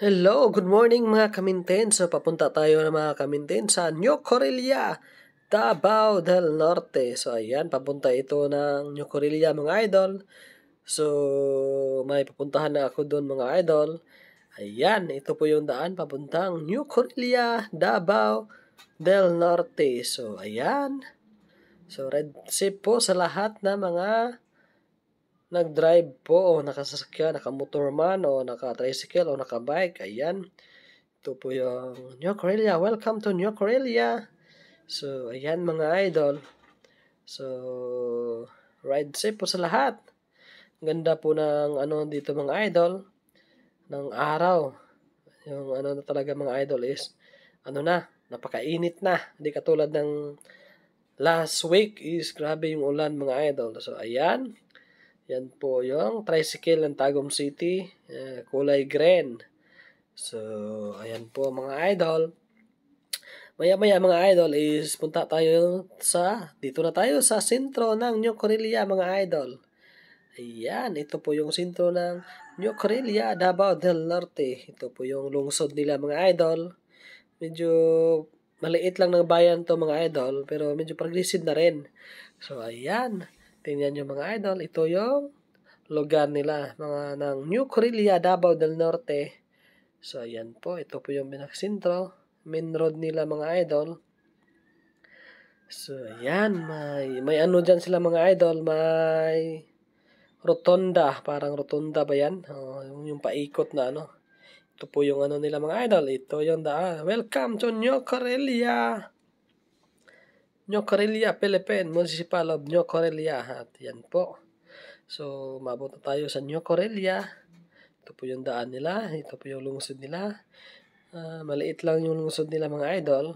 Hello, good morning mga kaminten. So papunta tayo na mga kaminten sa New Correlia, Davao del Norte. So ayan, papunta ito ng New Correlia mga idol. So may papuntahan na ako doon mga idol. Ayan, ito po yung daan papuntang New Correlia, Davao del Norte. So ayan. So red safe po sa lahat na mga nag-drive po o nakasasakyan, nakamotor man o naka-tricycle o naka-bike. Ayan. Ito po yung New Correlia. Welcome to New Correlia. So, ayan mga idol. So, ride safe po sa lahat. Ganda po ng ano dito mga idol. Ng araw. Yung ano na talaga mga idol is napakainit na. Hindi katulad ng last week is grabe yung ulan mga idol. So, ayan. Yan po yung tricycle ng Tagum City. Kulay green. So, ayan po mga idol. Maya-maya mga idol is dito na tayo sa sentro ng New Correlia mga idol. Ayan, ito po yung sentro ng New Correlia, Davao del Norte. Ito po yung lungsod nila mga idol. Medyo maliit lang ng bayan to mga idol, pero medyo progressive na rin. So, ayan. Tingnan nyo mga idol, ito yung lugar nila, mga ng New Correlia, Davao del Norte. So, ayan po. Ito po yung pinakasentro. Main road nila mga idol. So, ayan. May ano dyan sila mga idol. May rotonda. Parang rotonda ba yan? Yung paikot na ano. Ito po yung ano nila mga idol. Ito yung daan. Welcome to New Correlia. New Correlia, Philippine Municipal of New Correlia. At yan po. So, mabot na tayo sa New Correlia. Ito po yung daan nila. Ito po yung lungsod nila. Maliit lang yung lungsod nila mga idol.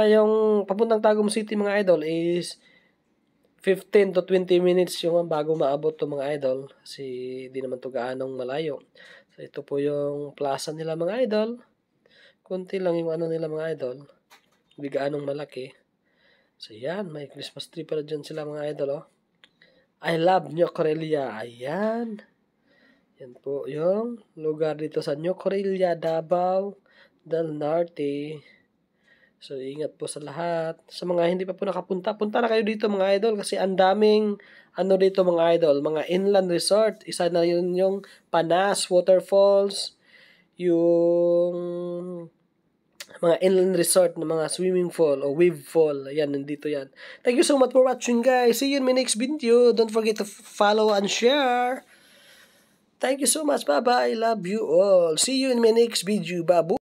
Yung papuntang Tagum City mga idol is 15 to 20 minutes yung bago maabot to mga idol. Kasi di naman to gaanong malayo. So, ito po yung plaza nila mga idol. Kunti lang yung ano nila mga idol. Hindi gaanong malaki. So, yan. May Christmas tree pala dyan sila mga idol. I love New Correlia. Ayan. Yan po yung lugar dito sa New Correlia, Davao del Norte. So, ingat po sa lahat. Sa mga hindi pa po nakapunta, punta na kayo dito mga idol kasi ang daming ano dito mga idol, mga inland resort. Isa na yun yung Panas Waterfalls, yung mga inland resort na mga swimming fall o wave fall. Ayan, nandito yan. Thank you so much for watching guys. See you in my next video. Don't forget to follow and share. Thank you so much. Bye-bye. Love you all. See you in my next video. Babu.